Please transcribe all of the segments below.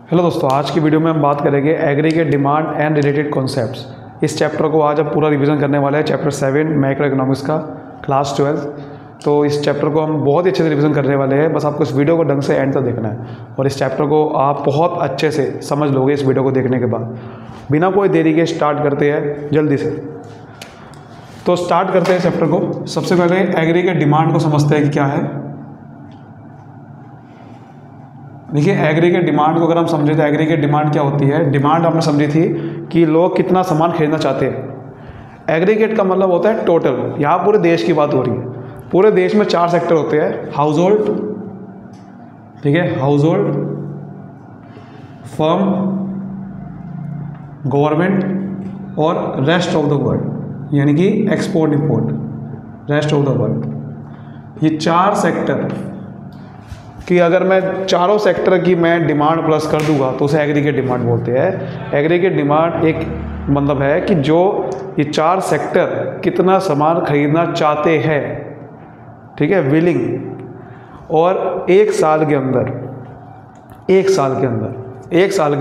Hello दोस्तों, आज की वीडियो में हम बात करेंगे aggregate demand and related concepts. इस चैप्टर को आज हम पूरा रिवीजन करने वाले हैं। चैप्टर 7 मैक्रो इकोनॉमिक्स का, क्लास 12। तो इस चैप्टर को हम बहुत ही अच्छे से रिवीजन करने वाले हैं। बस आपको इस वीडियो को ढंग से एंड तक देखना है और इस चैप्टर को आप बहुत अच्छे से समझ लोगे इस वीडियो को देखने के बाद। बिना कोई देरी के स्टार्ट करते हैं जल्दी से। तो स्टार्ट करते हैं चैप्टर को। सबसे पहले एग्रीगेट डिमांड को समझते हैं कि क्या है। देखिए, एग्रीगेट डिमांड को अगर हम समझे तो एग्रीगेट डिमांड क्या होती है। डिमांड हमने समझी थी कि लोग कितना सामान खरीदना चाहते हैं। एग्रीगेट का मतलब होता है टोटल। यहाँ पूरे देश की बात हो रही है। पूरे देश में 4 सेक्टर होते हैं। हाउस होल्ड, ठीक है, हाउस होल्ड, फर्म, गवर्नमेंट और रेस्ट ऑफ द वर्ल्ड, यानी कि export import, rest of the world. ये 4 सेक्टर कि अगर मैं चारों सेक्टर की मैं डिमांड प्लस कर दूंगा तो उसे एग्रीगेट डिमांड बोलते हैं। एग्रीगेट डिमांड एक मतलब है कि जो ये 4 सेक्टर कितना सामान खरीदना चाहते हैं, ठीक है, विलिंग, और एक साल के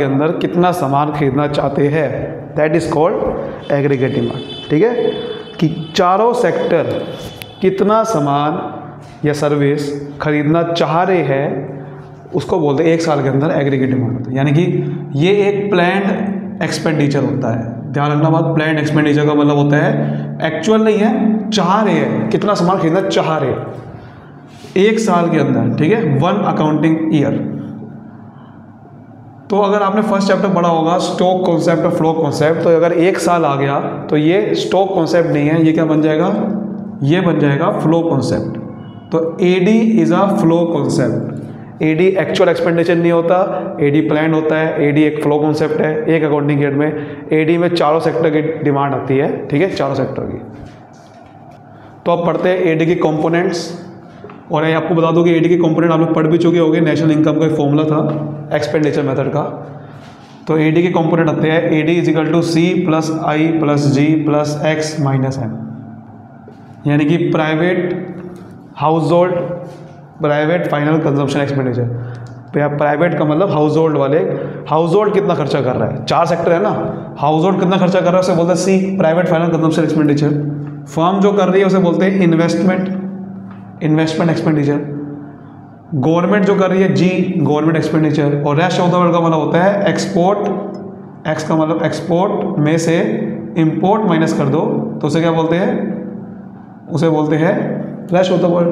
अंदर कितना सामान खरीदना चाहते हैं, that is called aggregate demand. ठीक है, कि चारों सेक्टर कितना सामान या सर्विस खरीदना चाह रहे हैं उसको बोलते हैं एक साल के अंदर एग्रीगेट डिमांड होता है। यानी कि ये एक प्लान्ड एक्सपेंडिचर होता है। ध्यान रखना बात, प्लान्ड एक्सपेंडिचर का मतलब होता है एक्चुअल नहीं है, चाह रहे हैं, कितना सामान खरीदना चाह रहे हैं एक साल के अंदर, ठीक है, 1 अकाउंटिंग ईयर। तो अगर आपने फर्स्ट चैप्टर पढ़ा होगा स्टॉक कॉन्सेप्ट और फ्लो कॉन्सेप्ट, तो अगर एक साल आ गया तो ये स्टॉक कॉन्सेप्ट नहीं है, ये क्या बन जाएगा, ये बन जाएगा फ्लो कॉन्सेप्ट। तो AD is a flow concept. AD actual expenditure नहीं होता, AD प्लान होता है। AD एक फ्लो कॉन्सेप्ट है। एक अकाउंटिंग ईयर में AD में चारों सेक्टर की डिमांड आती है, ठीक है, चारों सेक्टर की। तो अब पढ़ते हैं AD की कंपोनेंट्स। और ये आपको बता दूं कि AD की कंपोनेंट आप लोग पढ़ भी चुके होंगे। नेशनल इनकम का एक फॉर्मूला था एक्सपेंडिचर मेथड का। तो AD के कंपोनेंट आते हैं AD is equal to C plus I plus G plus X minus M, यानी कि private household, private final consumption expenditure. Private का मतलब हाउस होल्ड वाले, हाउस होल्ड कितना खर्चा कर रहा है, 4 सेक्टर है ना, हाउस होल्ड कितना खर्चा कर रहा है उसे बोलते हैं C, private final consumption expenditure. Firm जो कर रही है उसे बोलते हैं इन्वेस्टमेंट एक्सपेंडिचर। गवर्नमेंट जो कर रही है G, गवर्नमेंट एक्सपेंडिचर। और रेस्ट ऑफ द वर्ल्ड का मतलब होता है एक्सपोर्ट, एक्स का मतलब एक्सपोर्ट में से इंपोर्ट माइनस कर दो तो उसे क्या बोलते हैं, उसे बोलते हैं रेस्ट ऑफ द वर्ल्ड।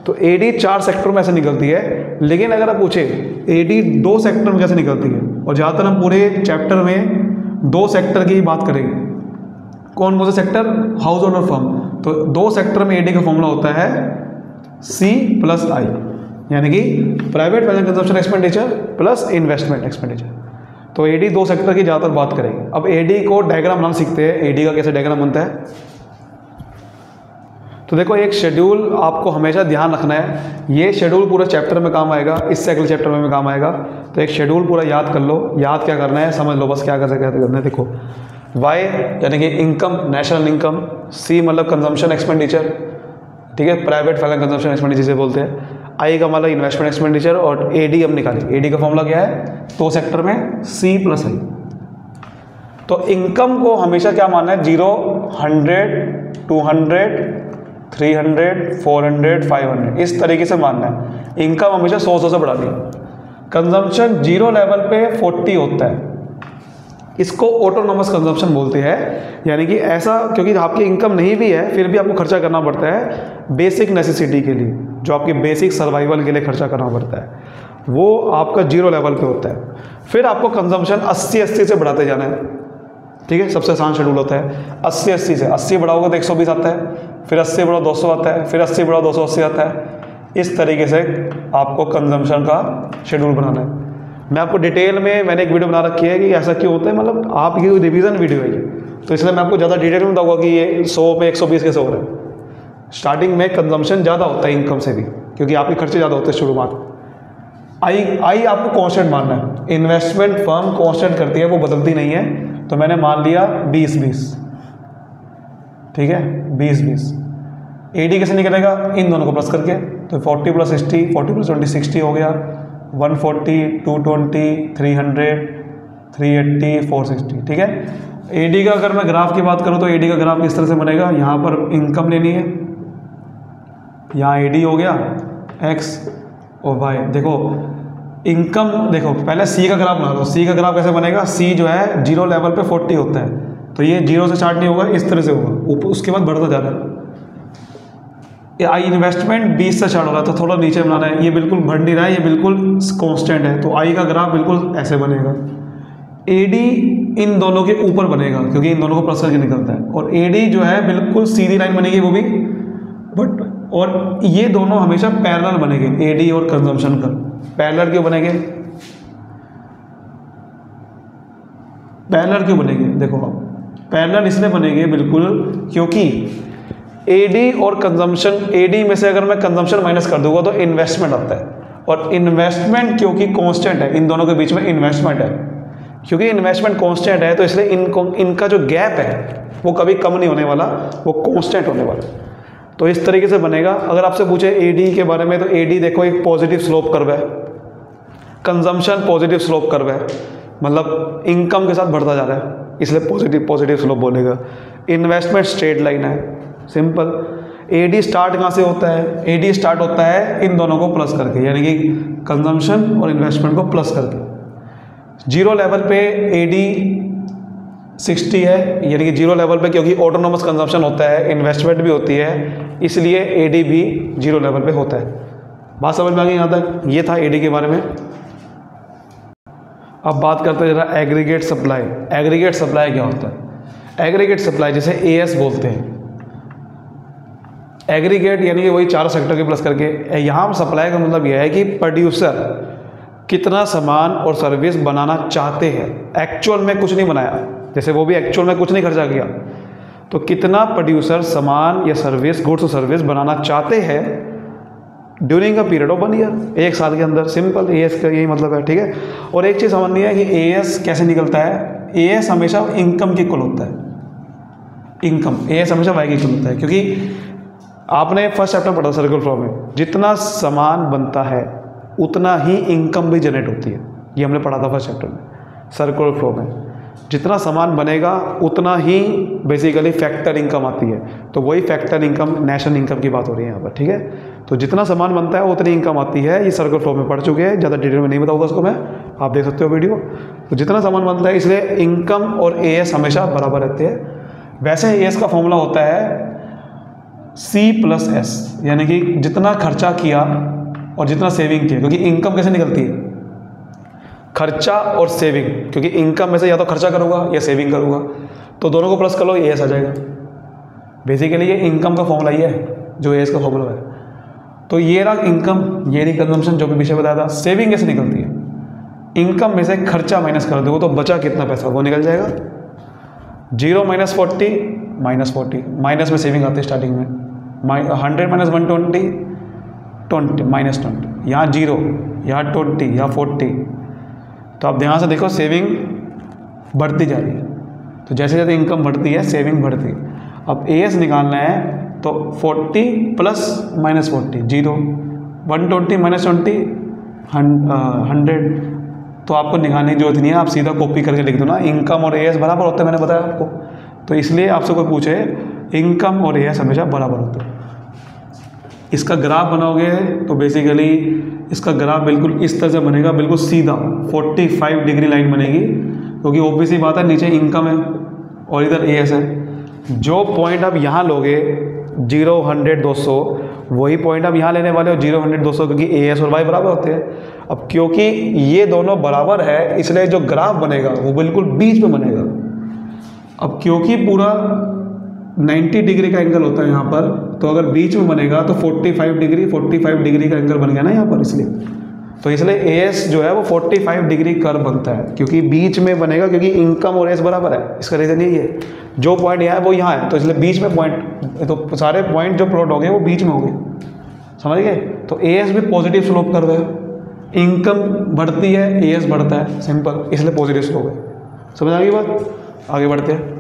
तो AD 4 सेक्टर में ऐसे निकलती है। लेकिन अगर आप पूछे AD 2 सेक्टर में कैसे निकलती है, और ज़्यादातर हम पूरे चैप्टर में 2 सेक्टर की बात करेंगे। कौन कौन से सेक्टर, हाउस होल्ड और फर्म। तो 2 सेक्टर में AD का फॉर्मूला होता है C प्लस I, यानी कि private final consumption expenditure plus investment expenditure. तो AD 2 सेक्टर की ज़्यादातर बात करेंगे। अब AD को डायग्राम बनाना सीखते हैं। AD का कैसे डायग्राम बनता है। तो देखो, एक शेड्यूल आपको हमेशा ध्यान रखना है। ये शेड्यूल पूरे चैप्टर में काम आएगा, इससे अगले चैप्टर में भी काम आएगा। तो एक शेड्यूल पूरा याद कर लो। याद क्या करना है, समझ लो बस क्या करना है। देखो, Y यानी कि इनकम, नेशनल इनकम। C मतलब कंजम्पशन एक्सपेंडिचर, ठीक है, प्राइवेट फाइनल कंजम्पशन एक्सपेंडिचर से बोलते हैं। I का मतलब इन्वेस्टमेंट एक्सपेंडिचर। और AD हम निकालें। AD का फॉर्मूला क्या है, 2 सेक्टर में C प्लस I। तो इनकम को हमेशा क्या मानना है, 0, 100, 200, 300, 400, 500, इस तरीके से मानना है। इनकम हमेशा 100 से बढ़ानी है। कंजम्पशन 0 लेवल पे 40 होता है, इसको ऑटोनोमस कंजम्पशन बोलते हैं। यानी कि ऐसा, क्योंकि आपकी इनकम नहीं भी है फिर भी आपको खर्चा करना पड़ता है बेसिक नेसेसिटी के लिए, जो आपकी बेसिक सर्वाइवल के लिए खर्चा करना पड़ता है, वो आपका 0 लेवल पे होता है। फिर आपको कंजम्पशन 80 से बढ़ाते जाना है, ठीक है। सबसे आसान शेड्यूल होता है 80 से। 80 बढ़ाओगे तो 120 आता है, फिर 80 बढ़ाओ 200 आता है, फिर 80 बढ़ाओ 280 आता है। इस तरीके से आपको कंजम्पशन का शेड्यूल बनाना है। मैं आपको डिटेल में, मैंने एक वीडियो बना रखी है कि ऐसा क्यों होता है, मतलब आपकी रिवीजन वीडियो है ये, तो इसलिए मैं आपको ज़्यादा डिटेल में बताऊंगा कि ये 100 में 120 कैसे हो रहा है। स्टार्टिंग में कंजम्पशन ज़्यादा होता है इनकम से भी, क्योंकि आपके खर्चे ज़्यादा होते हैं शुरुआत। आई आपको कॉन्स्टेंट मानना है। इन्वेस्टमेंट फर्म कॉन्स्टेंट करती है, वो बदलती नहीं है। तो मैंने मान लिया 20-20, ठीक है, 20-20। AD कैसे निकलेगा, इन दोनों को प्लस करके। तो 40 प्लस 60, 40 प्लस 20, 60 हो गया। 140, 220, 300, 380, 460, ठीक है। एडी का अगर मैं ग्राफ की बात करूं तो एडी का ग्राफ किस तरह से बनेगा, यहाँ पर इनकम लेनी है, यहाँ एडी हो गया एक्स और वाई। देखो इनकम, देखो पहले सी का ग्राफ बना दो। सी का ग्राफ कैसे बनेगा, सी जो है जीरो लेवल पे 40 होता है, तो ये जीरो से स्टार्ट नहीं होगा, इस तरह से होगा, उसके बाद बढ़ता जा रहा है। आई इन्वेस्टमेंट 20 से स्टार्ट हो रहा है, तो थोड़ा नीचे बनाना है, ये बिल्कुल बढ़ नहीं रहा है, ये बिल्कुल कांस्टेंट है, तो आई का ग्राफ बिल्कुल ऐसे बनेगा। एडी इन दोनों के ऊपर बनेगा क्योंकि इन दोनों को प्लस करके निकलता है, और एडी जो है बिल्कुल सीधी लाइन बनेगी वो भी, बट और ये दोनों हमेशा पैरेलल बनेंगे। एडी और कंजम्पशन का पैरेलल क्यों बनेंगे, पैरेलल क्यों बनेंगे, देखो पैरेलल इसलिए बनेंगे बिल्कुल क्योंकि एडी और कंजम्पशन, एडी में से अगर मैं कंजम्पशन माइनस कर दूंगा तो इन्वेस्टमेंट आता है, और इन्वेस्टमेंट क्योंकि कांस्टेंट है, इन दोनों के बीच में इन्वेस्टमेंट है, क्योंकि इन्वेस्टमेंट कांस्टेंट है तो इसलिए इनका जो गैप है वो कभी कम नहीं होने वाला, वो कांस्टेंट होने वाला। तो इस तरीके से बनेगा। अगर आपसे पूछे एडी के बारे में तो एडी देखो एक पॉजिटिव स्लोप कर्व है, कंजम्पशन पॉजिटिव स्लोप कर्व है, मतलब इनकम के साथ बढ़ता जा रहा है, इसलिए पॉजिटिव स्लोप बोलेगा। इन्वेस्टमेंट स्ट्रेट लाइन है, सिंपल। एडी स्टार्ट कहाँ से होता है, एडी स्टार्ट होता है इन दोनों को प्लस करके, यानी कि कंजम्पशन और इन्वेस्टमेंट को प्लस करके। जीरो लेवल पे एडी 60 है, यानी कि जीरो लेवल पे, क्योंकि ऑटोनोमस कंजम्पशन होता है, इन्वेस्टमेंट भी होती है, इसलिए एडी भी जीरो लेवल पे होता है। बात समझ में आ गई यहाँ तक, ये था एडी के बारे में। अब बात करते हैं जरा एग्रीगेट सप्लाई। एग्रीगेट सप्लाई क्या होता है, एग्रीगेट सप्लाई जिसे एएस बोलते हैं। एग्रीगेट यानी कि वही चारों सेक्टर के प्लस करके। यहाँ सप्लाई का मतलब यह है कि प्रोड्यूसर कितना सामान और सर्विस बनाना चाहते हैं, एक्चुअल में कुछ नहीं बनाया, जैसे वो भी एक्चुअल में कुछ नहीं खर्चा किया, तो कितना प्रोड्यूसर सामान या सर्विस, गुड्स और सर्विस बनाना चाहते हैं during a period of 1 year, एक साल के अंदर। सिंपल, एएस का यही मतलब है, ठीक है। और एक चीज़ समझनी है कि एएस कैसे निकलता है। एएस हमेशा इनकम के इक्वल होता है, इनकम एएस हमेशा वाई के इक्वल होता है, क्योंकि आपने फर्स्ट चैप्टर पढ़ा सर्कुलर फ्लो में, जितना सामान बनता है उतना ही इनकम भी जनरेट होती है, ये हमने पढ़ा था फर्स्ट चैप्टर में सर्कुलर फ्लो में। जितना सामान बनेगा उतना ही बेसिकली फैक्टर इनकम आती है, तो वही फैक्टर इनकम नेशनल इनकम की बात हो रही है यहाँ पर, ठीक है। तो जितना सामान बनता है उतनी इनकम आती है, ये सर्कुलर फ्लो में पढ़ चुके हैं, ज़्यादा डिटेल में नहीं बताऊंगा उसको मैं, आप देख सकते हो वीडियो। तो जितना सामान बनता है, इसलिए इनकम और एएस हमेशा बराबर रहते हैं। वैसे एएस का फॉर्मूला होता है C+S, यानी कि जितना खर्चा किया और जितना सेविंग किया, क्योंकि इनकम कैसे निकलती है, खर्चा और सेविंग, क्योंकि इनकम में से या तो खर्चा करूंगा या सेविंग करूंगा, तो दोनों को प्लस कर लो, एएस आ जाएगा। बेसिकली ये इनकम का फॉर्मूला ही है जो एएस का फॉर्मूला है। तो ये रहा इनकम, ये रही कंजम्पशन, जो भी विषय बताया था। सेविंग कैसे निकलती है, इनकम में से खर्चा माइनस कर दो तो बचा कितना पैसा वो निकल जाएगा। 0 - 40 -40, माइनस में सेविंग आती है स्टार्टिंग में। 100 - 120 20 -20, यहाँ 0, यहाँ 20, यहाँ 40। तो आप ध्यान से देखो, सेविंग बढ़ती जा रही है, तो जैसे जैसे इनकम बढ़ती है सेविंग बढ़ती है। अब एएस निकालना है तो 40 + -40 0, 120 - 20 100। तो आपको निकालने की जरूरत नहीं है, आप सीधा कॉपी करके लिख दो ना, इनकम और एएस बराबर होते हैं, मैंने बताया आपको। तो इसलिए आपसे कोई पूछे, इनकम और एएस हमेशा बराबर होते हैं। इसका ग्राफ बनाओगे तो बेसिकली इसका ग्राफ बिल्कुल इस तरह से बनेगा, बिल्कुल सीधा 45 डिग्री लाइन बनेगी, क्योंकि ऑब्वियसली बात है नीचे इनकम है और इधर एएस है। जो पॉइंट आप यहाँ लोगे 0, 100, 200, वही पॉइंट आप यहाँ लेने वाले हो 0, 100, 200, क्योंकि एएस और वाई बराबर होते हैं। अब क्योंकि ये दोनों बराबर है, इसलिए जो ग्राफ बनेगा वो बिल्कुल बीच में बनेगा। अब क्योंकि पूरा 90 डिग्री का एंगल होता है यहाँ पर, तो अगर बीच में बनेगा तो 45 डिग्री का एंगल बन गया ना यहाँ पर, इसलिए। तो इसलिए एएस जो है वो 45 डिग्री कर्व बनता है, क्योंकि बीच में बनेगा, क्योंकि इनकम और एएस बराबर है। इसका रीज़न यही है, जो पॉइंट यहाँ है वो यहाँ है, तो इसलिए बीच में पॉइंट, तो सारे पॉइंट जो प्लॉट हो गए वो बीच में हो गए, समझ गए। तो एएस भी पॉजिटिव स्लोप कर रहे हैं, इनकम बढ़ती है एएस बढ़ता है, सिंपल, इसलिए पॉजिटिव स्लोप है। समझ आ गई बात, आगे बढ़ते हैं।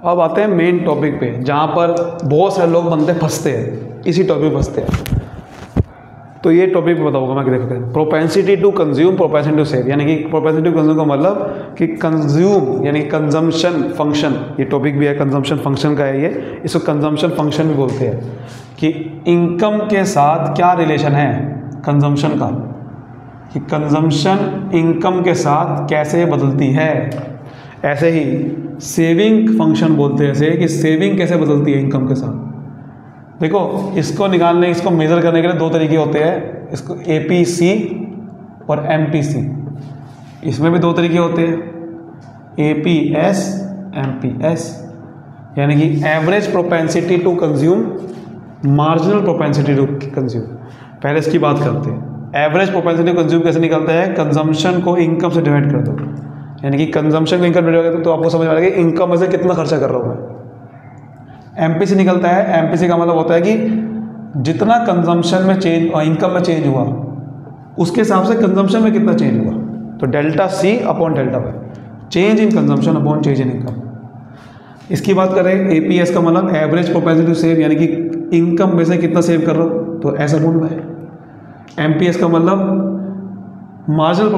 अब आते हैं मेन टॉपिक पे, जहाँ पर बहुत सारे लोग बनते फंसते हैं, इसी टॉपिक में फंसते हैं। तो ये टॉपिक बताऊंगा मैं। देखो propensity to consume, propensity to save, यानी कि प्रोपेंसिटी टू कंज्यूम का मतलब कि कंज्यूम यानी कंजम्पशन फंक्शन, ये टॉपिक भी है कंजम्पशन फंक्शन का है ये, इसको कंजम्पशन फंक्शन भी बोलते हैं कि इनकम के साथ क्या रिलेशन है कंजम्पशन का, कि कंजम्पशन इनकम के साथ कैसे बदलती है। ऐसे ही सेविंग फंक्शन बोलते हैं ऐसे कि सेविंग कैसे बदलती है इनकम के साथ। देखो इसको निकालने, इसको मेज़र करने के लिए दो तरीके होते हैं, इसको APC और MPC, इसमें भी दो तरीके होते हैं, APS MPS, यानी कि average propensity to consume, marginal propensity to consume. पहले इसकी बात करते हैं। एवरेज प्रोपेंसिटी टू कंज्यूम कैसे निकलता है, कंजम्पशन को इनकम से डिवाइड कर दो, यानी कि कंजम्पशन को इनकम डिवाइड कर दो तो आपको समझ में आएगा कि इनकम में से कितना खर्चा कर रहा हूँ मैं। MPC निकलता है, MPC का मतलब होता है कि जितना कंजम्पशन में चेंज और इनकम में चेंज हुआ उसके हिसाब से कंजम्पशन में कितना चेंज हुआ, तो delta C upon delta Y, change in consumption upon change in income. इसकी बात करें APS का मतलब एवरेज प्रोपेंसिटी टू सेव, यानी कि इनकम में से कितना सेव कर रहा हूँ, तो ऐसा बोल रहा है। MPS का मतलब मार्जिनल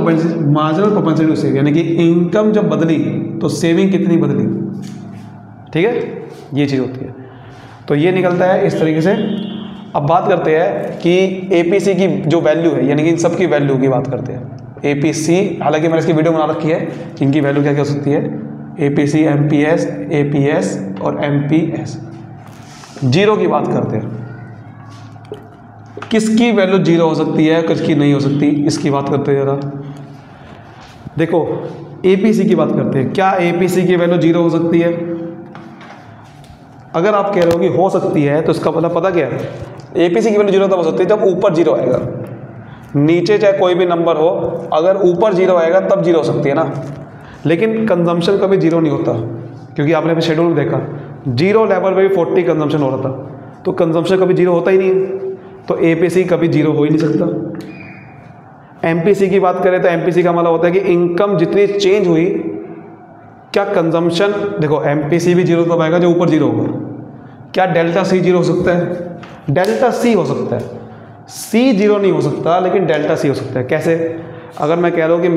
प्रोपेंसिटी टू सेव, यानी कि इनकम जब बदली तो सेविंग कितनी बदली, ठीक है, ये चीज़ होती है। तो ये निकलता है इस तरीके से। अब बात करते हैं कि APC की जो वैल्यू है, यानी कि इन सब की वैल्यू की बात करते हैं। APC, हालांकि मैंने इसकी वीडियो बना रखी है कि इनकी वैल्यू क्या क्या हो सकती है, APC, MPS, APS और MPS। जीरो की बात करते हैं, किसकी वैल्यू जीरो हो सकती है, किसकी नहीं हो सकती, इसकी बात करते हैं जरा। देखो APC की बात करते हैं, क्या APC की वैल्यू जीरो हो सकती है? अगर आप कह रहे हो कि हो सकती है तो इसका मतलब पता क्या है, APC की वैल्यू जीरो तब हो सकती है जब ऊपर जीरो आएगा, नीचे चाहे कोई भी नंबर हो, अगर ऊपर जीरो आएगा तब जीरो हो सकती है ना। लेकिन कंजम्पशन कभी जीरो नहीं होता, क्योंकि आपने अभी शेड्यूल देखा जीरो लेवल पे भी 40 कंजम्पशन हो रहा था, तो कंजम्पशन कभी जीरो होता ही नहीं है, तो APC कभी जीरो हो ही नहीं सकता। MPC की बात करें तो MPC का मतलब होता है कि इनकम जितनी चेंज हुई, क्या कंजम्पशन, देखो MPC भी जीरो तब आएगा जो ऊपर जीरो होगा। क्या डेल्टा C जीरो हो सकता है? डेल्टा C हो सकता है, C जीरो नहीं हो सकता, लेकिन डेल्टा C हो सकता है। कैसे? अगर मैं कह रहा हूँ कि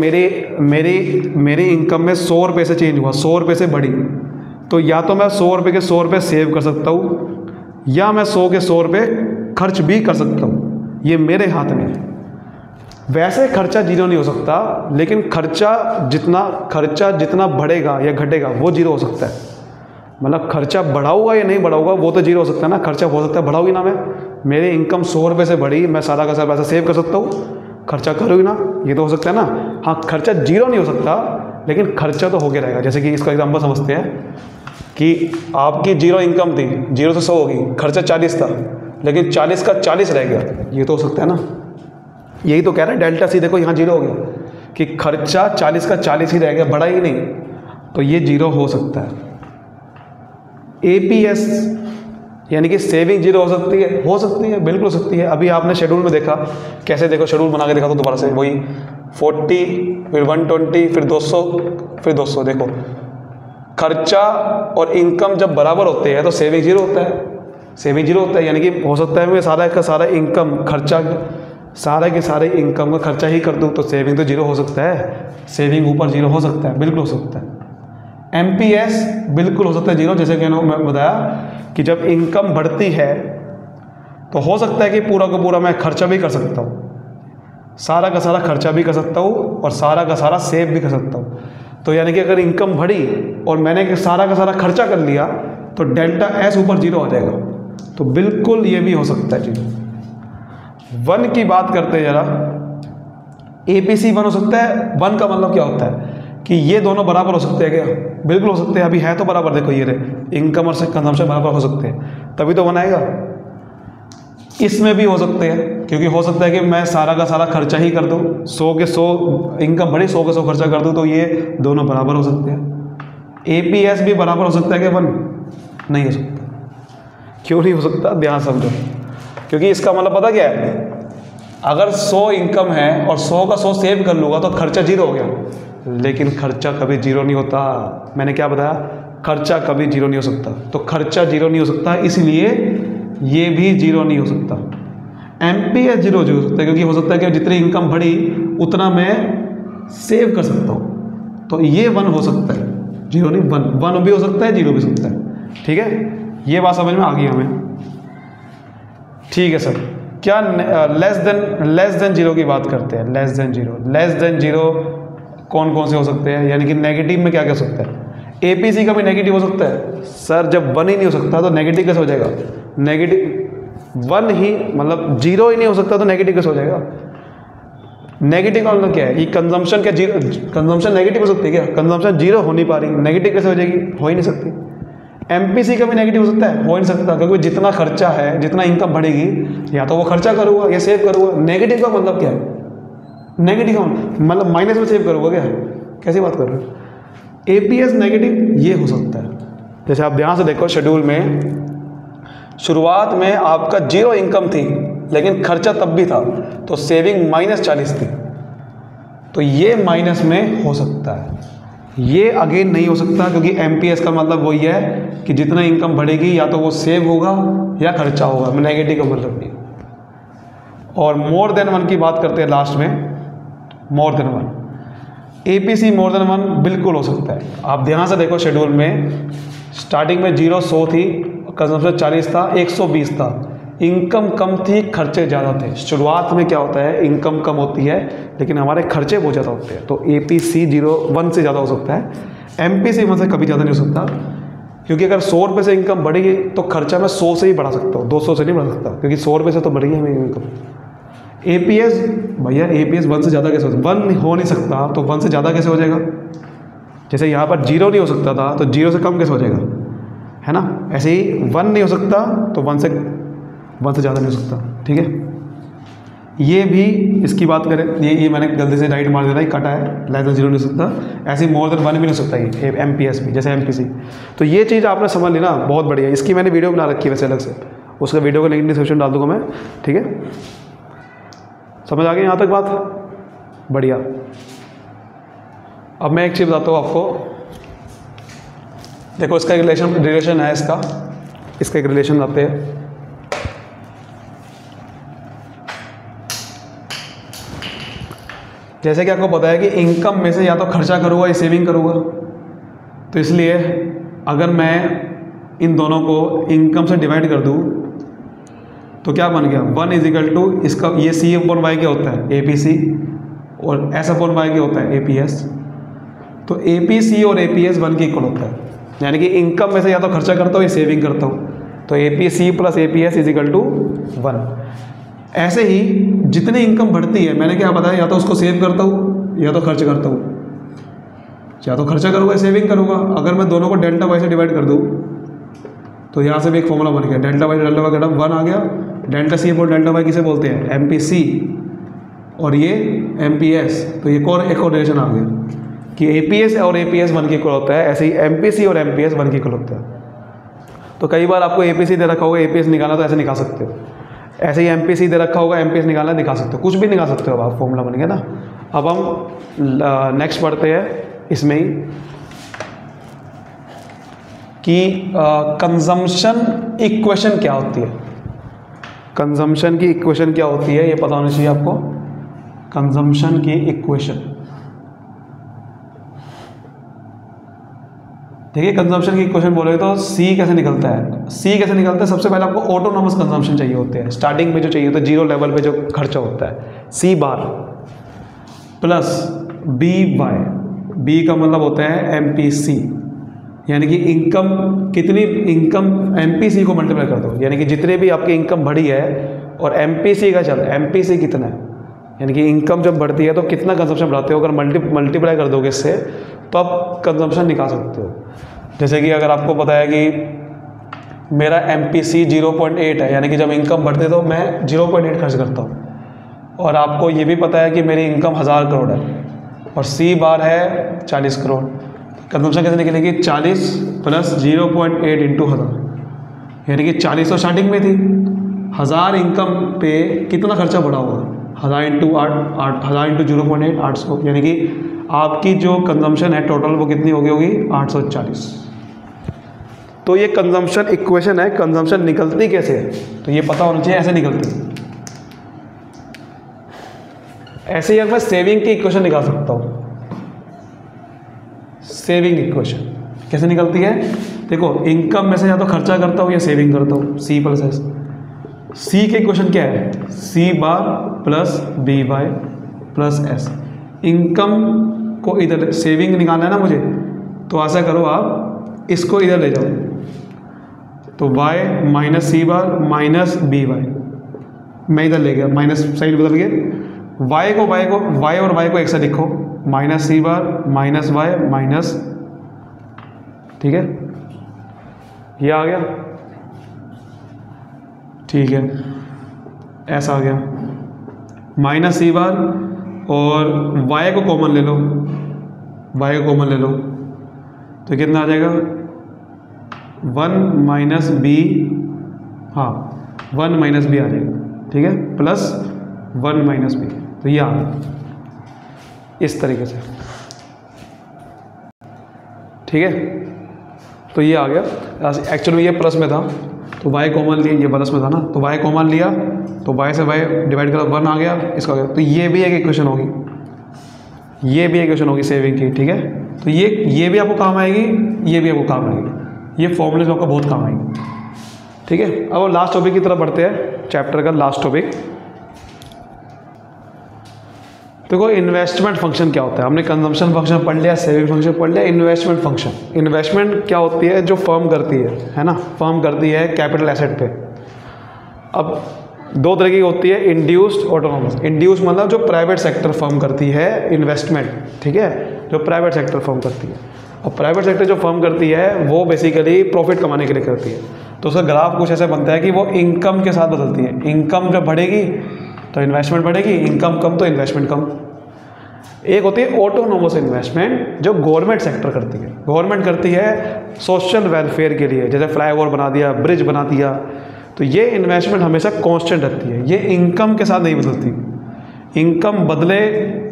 मेरी इनकम में 100 रुपये से चेंज हुआ, 100 रुपये से बढ़ी, तो या तो मैं 100 रुपये के 100 रुपये सेव कर सकता हूँ, या मैं 100 के 100 रुपये खर्च भी कर सकता हूँ, ये मेरे हाथ में है। वैसे खर्चा जीरो नहीं हो सकता, लेकिन खर्चा जितना बढ़ेगा या घटेगा वो जीरो हो सकता है। मतलब खर्चा बढ़ाऊंगा या नहीं बढ़ाऊंगा वो तो जीरो हो सकता है ना। खर्चा हो सकता है बढ़ाऊंगी ना, मेरी इनकम 100 रुपये से बढ़ी, मैं सारा का सारा पैसा सेव कर सकता हूँ, खर्चा करूँगी ना, ये तो हो सकता है ना। हाँ, खर्चा जीरो नहीं हो सकता, लेकिन खर्चा तो होके रहेगा। जैसे कि इसका एग्जाम्पल समझते हैं कि आपकी जीरो इनकम थी, 0 से 100 होगी, खर्चा 40 था, लेकिन 40 का 40 रह गया, ये तो हो सकता है ना। यही तो कह रहे हैं डेल्टा C, देखो यहाँ जीरो हो गया कि खर्चा 40 का 40 ही रह गया, बढ़ा ही नहीं, तो ये जीरो हो सकता है। APS यानी कि सेविंग जीरो हो सकती है, बिल्कुल हो सकती है। अभी आपने शेड्यूल में देखा, कैसे देखो शेड्यूल बना के देखा तो दोबारा से वही 40, फिर 120, फिर 200, फिर 200। देखो खर्चा और इनकम जब बराबर होते हैं तो सेविंग जीरो होता है, यानी कि हो सकता है मैं सारा का सारा इनकम खर्चा, सारे के सारे इनकम का खर्चा ही कर दूँ तो सेविंग तो जीरो हो सकता है, सेविंग ऊपर जीरो हो सकता है, बिल्कुल हो सकता है। MPS बिल्कुल हो सकता है जीरो, जैसे कि मैं बताया कि जब इनकम बढ़ती है तो हो सकता है कि पूरा का पूरा मैं खर्चा भी कर सकता हूँ, सारा का सारा खर्चा भी कर सकता हूँ और सारा का सारा सेव भी कर सकता हूँ। तो यानी कि अगर इनकम बढ़ी और मैंने सारा का सारा खर्चा कर लिया तो डेल्टा S ऊपर जीरो आ जाएगा, तो बिल्कुल ये भी हो सकता है जीरो। 1 की बात करते हैं जरा, APC 1 हो सकता है। 1 का मतलब क्या होता है कि ये दोनों बराबर हो सकते हैं क्या? बिल्कुल हो सकते हैं। अभी है तो बराबर, देखो ये रहे, इनकम और कंजम्पशन बराबर हो सकते हैं, तभी तो 1 आएगा। इसमें भी हो सकते हैं, क्योंकि हो सकता है कि मैं सारा का सारा खर्चा ही कर दूँ, 100 के 100 इनकम बढ़ी, 100 के 100 खर्चा कर दूँ, तो ये दोनों बराबर हो सकते हैं। APS भी बराबर हो सकता है कि 1 नहीं हो सकता। क्यों नहीं हो सकता? ध्यान समझो, क्योंकि इसका मतलब पता क्या है, अगर 100 इनकम है और 100 का 100 सेव कर लूँगा तो खर्चा जीरो हो गया, लेकिन खर्चा कभी जीरो नहीं होता। मैंने क्या बताया, खर्चा कभी जीरो नहीं हो सकता, तो खर्चा जीरो नहीं हो सकता, इसलिए ये भी जीरो नहीं हो सकता। MPS जीरो हो सकता है, क्योंकि हो सकता है कि जितनी इनकम बढ़ी उतना मैं सेव कर सकता हूँ। तो ये 1 हो सकता है, जीरो नहीं, 1 भी हो सकता है, जीरो भी हो सकता है। ठीक है, ये बात समझ में आ गई हमें। ठीक है सर, क्या लेस देन जीरो की बात करते हैं। लेस देन जीरो कौन कौन से हो सकते हैं, यानी कि नेगेटिव में क्या क्या हो सकता है। APC का भी नेगेटिव हो सकता है। सर जब 1 ही नहीं हो सकता तो नेगेटिव कैसे हो जाएगा। नेगेटिव 1 ही, मतलब जीरो ही नहीं हो सकता तो नेगेटिव कैसे हो जाएगा। नेगेटिव का मतलब क्या है, ये कंजम्पशन क्या जीरो, कंजम्पशन नेगेटिव हो सकती है क्या। कंजम्पशन जीरो हो नहीं पा रही, नेगेटिव कैसे हो जाएगी, हो ही नहीं सकती। MPC का भी नेगेटिव हो सकता है, हो नहीं सकता, क्योंकि जितना खर्चा है, जितना इनकम बढ़ेगी, या तो वो खर्चा करूँगा या सेव करूँगा। नेगेटिव का मतलब क्या है, नेगेटिव का मतलब माइनस में सेव करूँगा क्या, कैसी बात कर रहे हो। APS नेगेटिव ये हो सकता है। जैसे आप ध्यान से देखो शेड्यूल में, शुरुआत में आपका जीरो इनकम थी लेकिन खर्चा तब भी था, तो सेविंग -40 थी, तो ये माइनस में हो सकता है। ये अगेन नहीं हो सकता, क्योंकि MPS का मतलब वही है कि जितना इनकम बढ़ेगी या तो वो सेव होगा या खर्चा होगा, नेगेटिव का मतलब नहीं। और मोर देन 1 की बात करते हैं लास्ट में, more than 1। APC more than 1 बिल्कुल हो सकता है। आप ध्यान से देखो शेड्यूल में, स्टार्टिंग में 100 थी, कंजम्पशन 40 था, 120 था, इनकम कम थी, खर्चे ज़्यादा थे। शुरुआत में क्या होता है, इनकम कम होती है लेकिन हमारे खर्चे बहुत ज़्यादा होते हैं, तो APC 1 से ज़्यादा हो सकता है। MPC 1 से कभी ज़्यादा नहीं हो सकता, क्योंकि अगर 100 रुपये से इनकम बढ़ेगी तो खर्चा मैं 100 से ही बढ़ा सकता हूँ, 200 से नहीं बढ़ा सकता, क्योंकि 100 रुपये से तो बढ़ी है मेरी इनकम। APS भैया, APS 1 से ज़्यादा कैसे हो सकता, 1 हो नहीं सकता तो 1 से ज़्यादा कैसे हो जाएगा। जैसे यहाँ पर 0 नहीं हो सकता था तो 0 से कम कैसे हो जाएगा, है ना। ऐसे ही 1 नहीं हो सकता तो 1 से ज़्यादा नहीं हो सकता। ठीक है, ये भी इसकी बात करें, ये मैंने गलती से राइट मार दिया था, ये कटा है, लेस देन 0 नहीं हो सकता। ऐसे ही मोर देन 1 भी नहीं हो सकता ये MPS भी, जैसे MPC। तो ये चीज़ आपने समझ ली ना, बहुत बढ़िया। इसकी मैंने वीडियो बना रखी है वैसे अलग से, उसका वीडियो का लिंक डिस्क्रिप्शन डाल दूँगा मैं। ठीक है, समझ आ गई यहाँ तक बात, बढ़िया। अब मैं एक चीज़ बताता हूँ आपको, देखो इसका रिलेशन है, इसका एक रिलेशन लाते हैं। जैसे कि आपको पता है कि इनकम में से या तो खर्चा करूँगा या सेविंग करूँगा, तो इसलिए अगर मैं इन दोनों को इनकम से डिवाइड कर दूँ तो क्या बन गया, 1 = इसका, ये C/Y क्या होता है, APC, और S/Y क्या होता है, APS। तो APC और APS 1 के इक्वल होता है, यानी कि इनकम में से या तो खर्चा करता हूँ या सेविंग करता हूँ, तो APC + APS = 1। ऐसे ही जितनी इनकम बढ़ती है, मैंने क्या बताया, या तो उसको सेव करता हूँ या तो खर्च करता हूँ, या तो खर्चा करूँगा या सेविंग करूँगा। अगर मैं दोनों को ΔY से डिवाइड कर दूँ तो यहाँ से भी एक फॉर्मूला बन गया, ΔY का 1 आ गया। ΔC और ΔY किसे बोलते हैं, MPC, और ये MPS। तो एक और रिलेशन आ गया कि APS और APS 1 के इक्वल होता है, ऐसे ही MPC और MPS 1 के इक्वल होता है। तो कई बार आपको APC दे रखा होगा, APS निकालना, तो ऐसे निकाल सकते हो। ऐसे ही MPC दे रखा होगा, MPS निकालना, दिखा सकते हो, कुछ भी निकाल सकते हो आप, फॉर्मूला बन गया ना। अब हम नेक्स्ट पढ़ते हैं इसमें ही कि कंजम्पशन इक्वेशन क्या होती है। कंजम्पशन की इक्वेशन क्या होती है ये पता होना चाहिए आपको। कंजम्पशन की इक्वेशन, देखिए कंजम्पशन की इक्वेशन बोले तो C कैसे निकलता है, C कैसे निकलता है, सबसे पहले आपको ऑटोनॉमस कंजम्पशन चाहिए होते हैं, स्टार्टिंग में जो चाहिए होता है, 0 लेवल पे जो खर्चा होता है, C bar plus BY, B का मतलब होता है MPC, यानी कि इनकम, कितनी इनकम, MPC को मल्टीप्लाई कर दो, यानी कि जितने भी आपकी इनकम बढ़ी है और MPC का चल, MPC कितना है, यानी कि इनकम जब बढ़ती है तो कितना कंजम्पशन बढ़ाते हो, अगर मल्टीप्लाई कर दोगे इससे तो आप कंजम्पशन निकाल सकते हो। जैसे कि अगर आपको पता है कि मेरा MPC 0.8 है, यानी कि जब इनकम बढ़ती है तो मैं 0.8 खर्च करता हूँ, और आपको ये भी पता है कि मेरी इनकम 1000 करोड़ है और C बार है 40 करोड़, कंजम्पशन कैसे निकलेगी, 40 + 0.8 × 1000, यानी कि 40 तो स्टार्टिंग में थी, 1000 इनकम पे कितना खर्चा बढ़ा होगा, 1000 × 8, 1000 × 0.8, 800, यानी कि आपकी जो कंजम्पशन है टोटल वो कितनी होगी 840। तो ये कंजम्पशन इक्वेशन है। कंजम्पशन निकलती कैसे है तो ये पता होना चाहिए, ऐसे निकलती है। ऐसे ही अगर मैं सेविंग की इक्वेशन निकाल सकता हूँ। सेविंग इक्वेशन कैसे निकलती है? देखो, इनकम में से या तो खर्चा करता हूँ या सेविंग करता हूँ, सी प्लस एस। सी की इक्वेशन क्या है? C bar plus B Y plus S. Income को इधर, सेविंग निकालना है ना मुझे, तो ऐसा करो आप इसको इधर ले जाओ, तो y माइनस सी बार माइनस बी वाई, मैं इधर ले गया, माइनस साइन बदल गया। y और y को एक साथ लिखो, माइनस सी बार माइनस वाई माइनस, ठीक है, ये आ गया, ठीक है, ऐसा आ गया। माइनस सी बार और y को कॉमन ले लो, y को कॉमन ले लो, तो कितना आ जाएगा? 1 माइनस बी, हाँ 1 माइनस बी आ जाएगा, ठीक है, प्लस 1 माइनस बी, तो ये आ गया इस तरीके से, ठीक है। तो ये आ गया, एक्चुअली में ये प्लस में था तो y कॉमन लिया, ये प्लस में था ना, तो y कॉमन लिया तो y से y डिवाइड करा 1 आ गया, इसका आ गया। तो ये भी एक इक्वेशन होगी, ये भी एक इक्वेशन होगी सेविंग की, ठीक है। तो ये भी आपको काम आएगी, ये भी आपको काम आएगी, ये फॉर्मूले से आपको बहुत काम आएगी, ठीक है। अब लास्ट टॉपिक की तरफ बढ़ते हैं, चैप्टर का लास्ट टॉपिक। देखो, इन्वेस्टमेंट फंक्शन क्या होता है? हमने कंजम्पशन फंक्शन पढ़ लिया, सेविंग फंक्शन पढ़ लिया, इन्वेस्टमेंट फंक्शन। इन्वेस्टमेंट क्या होती है? जो फर्म करती है ना, फर्म करती है कैपिटल एसेट पे। अब दो तरह की होती है, इंड्यूस्ड, ऑटोनोमस। इंड्यूस्ड मतलब जो प्राइवेट सेक्टर फर्म करती है इन्वेस्टमेंट, ठीक है, जो प्राइवेट सेक्टर फर्म करती है। और प्राइवेट सेक्टर जो फर्म करती है वो बेसिकली प्रॉफिट कमाने के लिए करती है। तो उसका ग्राफ कुछ ऐसा बनता है कि वो इनकम के साथ बदलती है। इनकम जब बढ़ेगी तो इन्वेस्टमेंट बढ़ेगी, इनकम कम तो इन्वेस्टमेंट कम। एक होती है ऑटोनोमस इन्वेस्टमेंट, जो गवर्नमेंट सेक्टर करती है। गवर्नमेंट करती है सोशल वेलफेयर के लिए, जैसे फ्लाईओवर बना दिया, ब्रिज बना दिया, तो ये इन्वेस्टमेंट हमेशा कांस्टेंट रहती है, ये इनकम के साथ नहीं बदलती। इनकम बदले,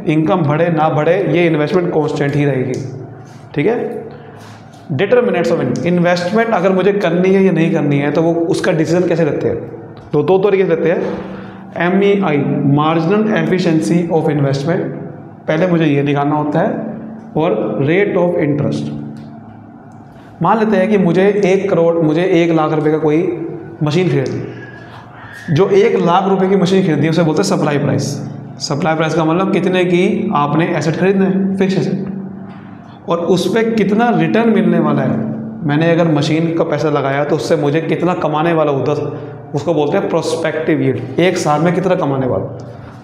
इनकम बढ़े ना बढ़े, ये इन्वेस्टमेंट कांस्टेंट ही रहेगी, ठीक है। डिटरमिनेंट्स ऑफ इन्वेस्टमेंट अगर मुझे करनी है या नहीं करनी है, तो वो उसका डिसीजन कैसे लेते हैं? तो दो तरीके से लेते हैं। MEI, marginal efficiency of investment, पहले मुझे ये निकालना होता है, और रेट ऑफ इंटरेस्ट। मान लेते हैं कि मुझे 1 लाख रुपए का कोई मशीन खरीदी। जो 1 लाख रुपए की मशीन खरीदी उसे बोलते हैं सप्लाई प्राइस। सप्लाई प्राइस का मतलब कितने की आपने एसेट खरीदना है, फिक्स एसेट, और उस पर कितना रिटर्न मिलने वाला है। मैंने अगर मशीन का पैसा लगाया तो उससे मुझे कितना कमाने वाला हूँ, उसको बोलते हैं प्रोस्पेक्टिव यील्ड। 1 साल में कितना कमाने वाला,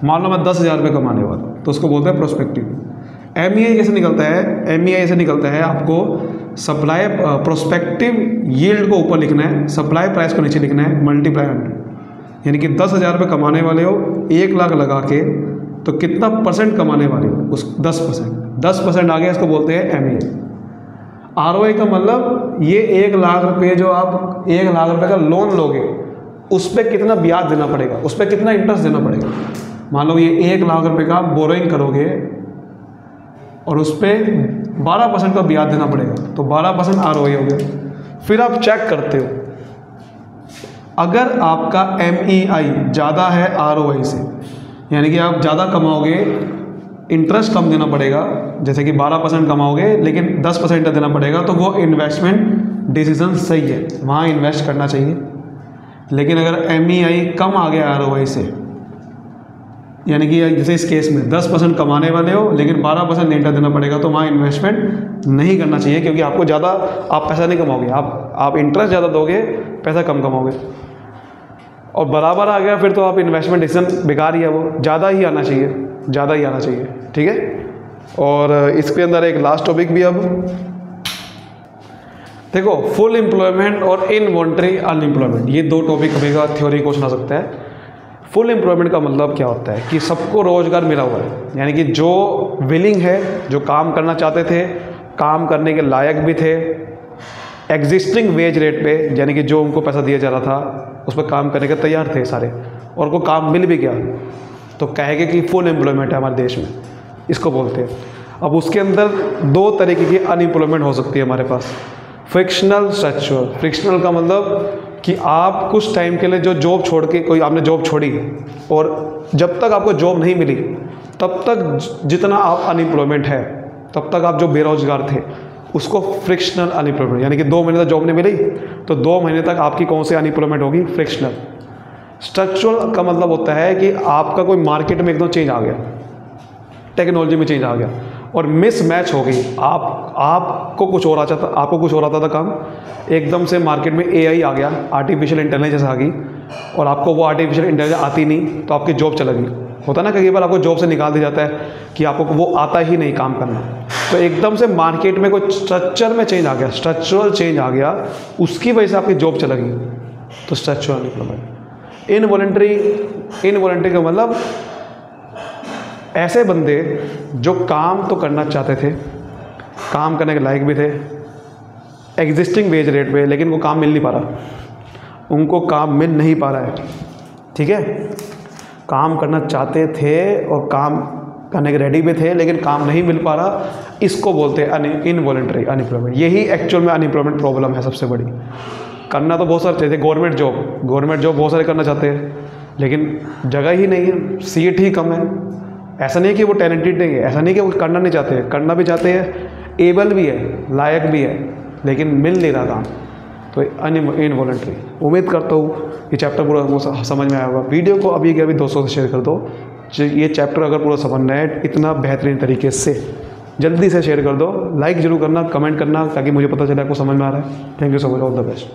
मान लो मैं 10,000 रुपये कमाने वाला, तो उसको बोलते हैं प्रोस्पेक्टिव। MEI कैसे निकलता है? MEI ऐसे निकलता है, आपको सप्लाई प्रोस्पेक्टिव यील्ड को ऊपर लिखना है, सप्लाई प्राइस को नीचे लिखना है, मल्टीप्लाई 100। यानी कि 10,000 रुपये कमाने वाले हो, 1 लाख लगा के, तो कितना परसेंट कमाने वाले हो उस 10% आ गया, इसको बोलते हैं MEI। ROI का मतलब ये 1 लाख रुपये जो आप 1 लाख रुपये का लोन लोगे, उस पर कितना ब्याज देना पड़ेगा, उस पर कितना इंटरेस्ट देना पड़ेगा। मान लो ये 1 लाख रुपये का बोरोइंग करोगे और उस पर 12% का ब्याज देना पड़ेगा, तो 12% ROI हो गया। फिर आप चेक करते हो, अगर आपका MEI ज़्यादा है ROI से, यानी कि आप ज़्यादा कमाओगे, इंटरेस्ट कम देना पड़ेगा, जैसे कि 12% कमाओगे लेकिन 10% देना पड़ेगा, तो वो इन्वेस्टमेंट डिसीजन सही है, वहाँ इन्वेस्ट करना चाहिए। लेकिन अगर MEI कम आ गया ROI से, यानी कि जैसे इस केस में 10% कमाने वाले हो लेकिन 12% इंटरेस्ट देना पड़ेगा, तो वहाँ इन्वेस्टमेंट नहीं करना चाहिए, क्योंकि आपको ज़्यादा आप पैसा नहीं कमाओगे, आप इंटरेस्ट ज़्यादा दोगे, पैसा कम कमाओगे। और बराबर आ गया फिर तो आप इन्वेस्टमेंट डिसीजन बेकार ही है, वो ज़्यादा ही आना चाहिए, ज़्यादा ही आना चाहिए, ठीक है। और इसके अंदर एक लास्ट टॉपिक भी, अब देखो फुल एम्प्लॉयमेंट और इनवॉलंटरी अनएम्प्लॉयमेंट, ये 2 टॉपिक का थ्योरी क्वेश्चन आ सकता है। फुल एम्प्लॉयमेंट का मतलब क्या होता है कि सबको रोजगार मिला हुआ है, यानी कि जो विलिंग है, जो काम करना चाहते थे, काम करने के लायक भी थे, एग्जिस्टिंग वेज रेट पे, यानी कि जो उनको पैसा दिया जा रहा था उस पर काम करने के तैयार थे सारे, और उनको काम मिल भी गया, तो कहेंगे कि फुल एम्प्लॉयमेंट है हमारे देश में, इसको बोलते हैं। अब उसके अंदर 2 तरीके की अनएम्प्लॉयमेंट हो सकती है हमारे पास, फ्रिक्शनल, स्ट्रक्चरल। फ्रिक्शनल का मतलब कि आप कुछ टाइम के लिए जो जॉब छोड़ के, कोई आपने जॉब छोड़ी और जब तक आपको जॉब नहीं मिली तब तक जितना आप अनएम्प्लॉयमेंट है, तब तक आप जो बेरोजगार थे उसको फ्रिक्शनल अनएम्प्लॉयमेंट, यानी कि 2 महीने तक जॉब नहीं मिली तो 2 महीने तक आपकी कौन सी अनएम्प्लॉयमेंट होगी, फ्रिक्शनल। स्ट्रक्चरल का मतलब होता है कि आपका कोई मार्केट में एकदम चेंज आ गया, टेक्नोलॉजी में चेंज आ गया और मिस मैच हो गई। आपको कुछ और आता था, आपको कुछ और आता था काम, एकदम से मार्केट में AI आ गया, आर्टिफिशियल इंटेलिजेंस आ गई और आपको वो आर्टिफिशियल इंटेलिजेंस आती नहीं तो आपकी जॉब चला गई। होता ना कई बार आपको जॉब से निकाल दिया जाता है कि आपको वो आता ही नहीं काम करना। तो एकदम से मार्केट में कोई स्ट्रक्चर में चेंज आ गया, स्ट्रक्चरल चेंज आ गया, उसकी वजह से आपकी जॉब चला गई, तो स्ट्रक्चरल अनएम्प्लॉयमेंट। इनवॉलंटरी का मतलब ऐसे बंदे जो काम तो करना चाहते थे, काम करने के लायक भी थे, एग्जिस्टिंग वेज रेट पे, लेकिन वो काम मिल नहीं पा रहा, उनको काम मिल नहीं पा रहा है, ठीक है। काम करना चाहते थे और काम करने के रेडी भी थे लेकिन काम नहीं मिल पा रहा, इसको बोलते हैं इनवॉलंटरी अनएम्प्लॉयमेंट। यही एक्चुअल में अनएम्प्लॉयमेंट प्रॉब्लम है सबसे बड़ी। करना तो बहुत सारे चाहिए, गवर्नमेंट जॉब बहुत सारे करना चाहते हैं लेकिन जगह ही नहीं है, सीट ही कम है। ऐसा नहीं है कि वो टैलेंटेड नहीं है, ऐसा नहीं कि वो करना नहीं चाहते, करना भी चाहते हैं, एबल भी है, लायक भी है, लेकिन मिल नहीं रहा काम, तो इनवॉलंटरी। उम्मीद करता हूँ ये चैप्टर पूरा समझ में आया होगा। वीडियो को अभी के अभी दोस्तों से शेयर कर दो। ये चैप्टर अगर पूरा समझना है इतना बेहतरीन तरीके से, जल्दी से शेयर कर दो, लाइक जरूर करना, कमेंट करना, ताकि मुझे पता चले आपको समझ में आ रहा है। Thank you so much, all the best.